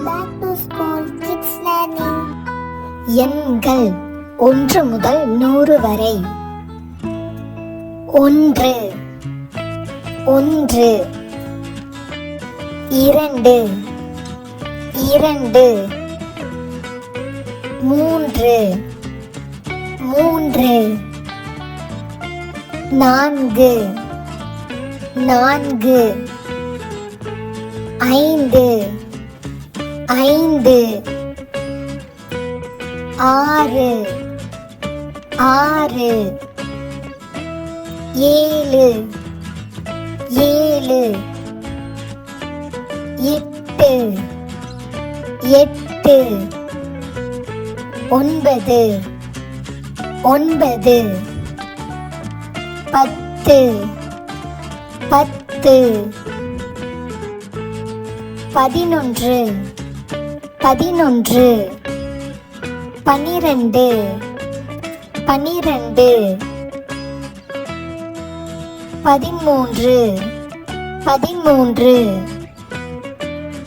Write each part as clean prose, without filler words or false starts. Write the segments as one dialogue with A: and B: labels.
A: Back to school, kids learning.
B: எண்கள் 1 முதல் 100 வரை. 1 1 2 2 3 3 4 4 5 5 6 6 7 7 8 8 9 9 10 10 11 11 12 12 13 13 14 14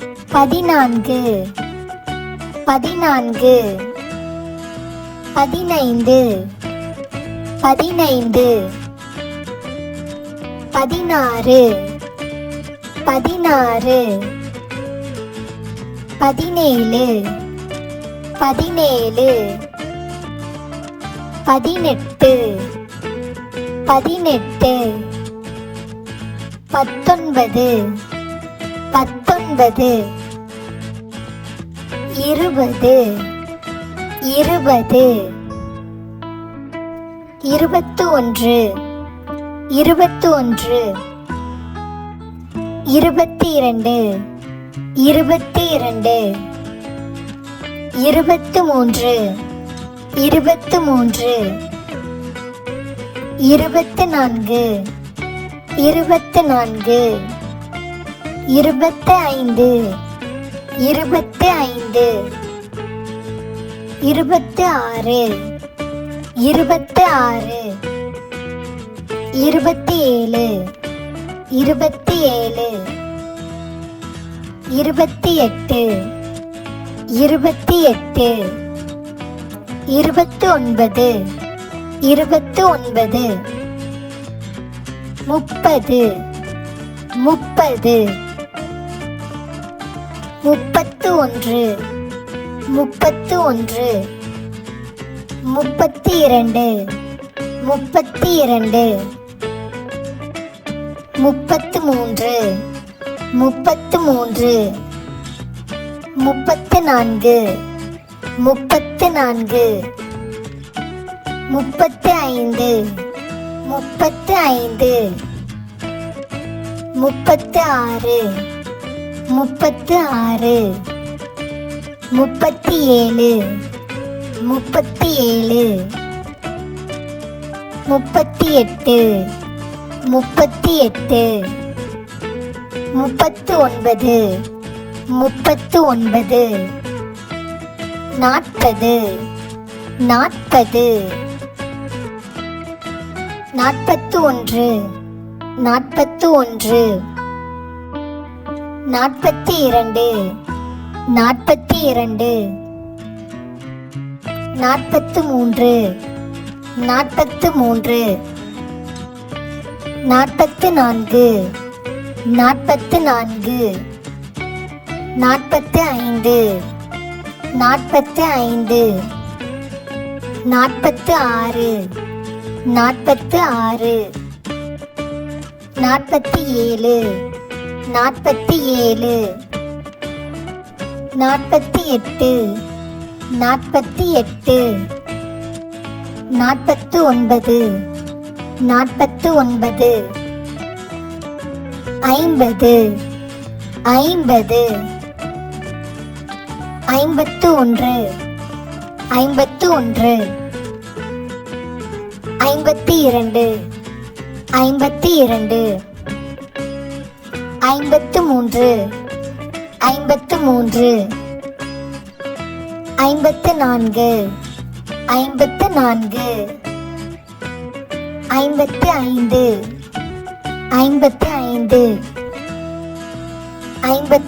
B: 15 15 16 16 17 17 18 18 19 19 20 20 21 21 22 22 23 23 24 24 25 25 26 26 27 27 28 28 29 29 30 30 31 31 32 32 33 33 34 34 35 35 36 36 37 37 38 38 39 39 40 40 41 41 42 42 43 43 44 44 45 45 46 46 47 47 48 48 49 49 50 50 51 51 52 52 53 53 54 54 55 55 56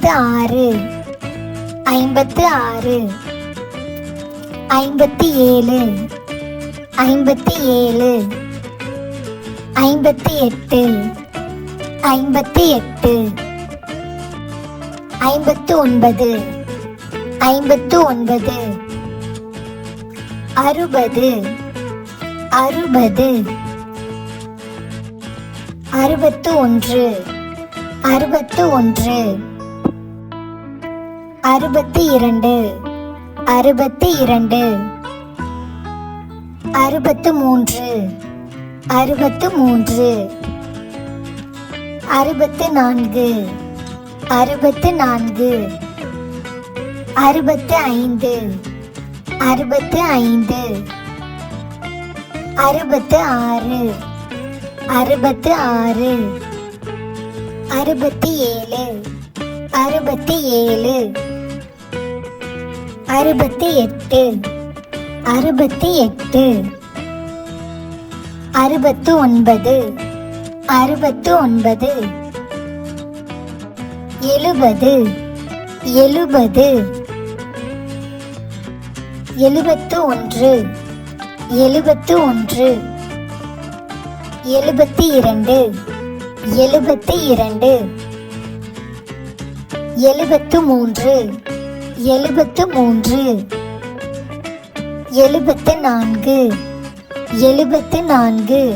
B: 56, 57, 57, 58, 58, 59, 59, 60, 60, 61, 61, 62, 62, 63, 63, 64, 64, 65, 65, 66, 66, 67, 67, 68, 68, 69, 69, 70, 70, 71, 71, 72,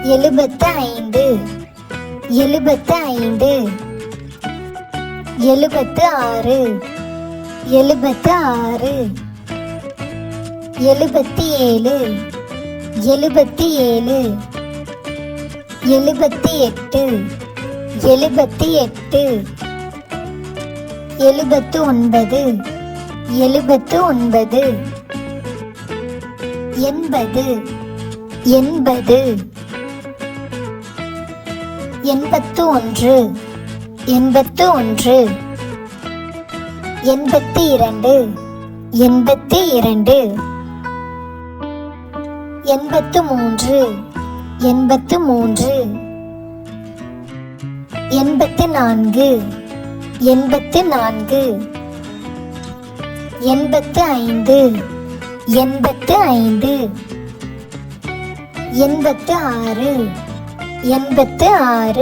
B: 72, 73, 73, 74, 74, 75, 75, 76, 76, 77, 77, 78, 78, 79, 79, 80, 80, 81, 81, 82, 82, 83, 83, 84, 84,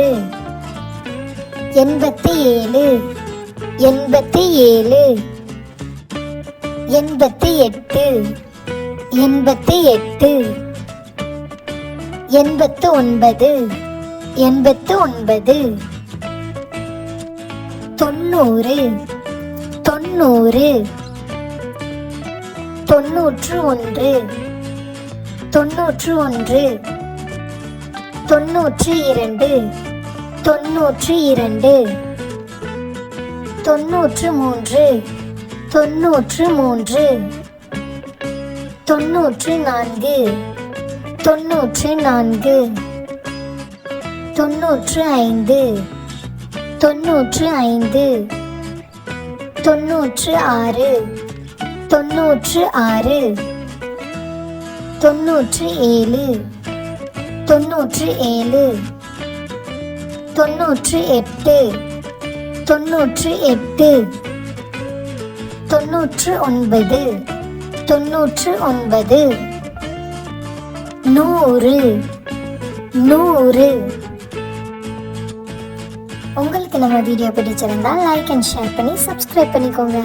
B: 85, 85, 86, 86, 87, 87, 88, 88, 89, 89, 90, 90, 91, 91, 92, 92, 93, 93, 94, 94, 95, 95, 96, 96, 97, 97, 98, 98, 99, 99, 100, 100. உங்களுக்கு நம்ம வீடியோ பிடிச்சிருந்தா லைக் அண்ட் ஷேர் பண்ணி சப்ஸ்கிரைப் பண்ணிக்கோங்க.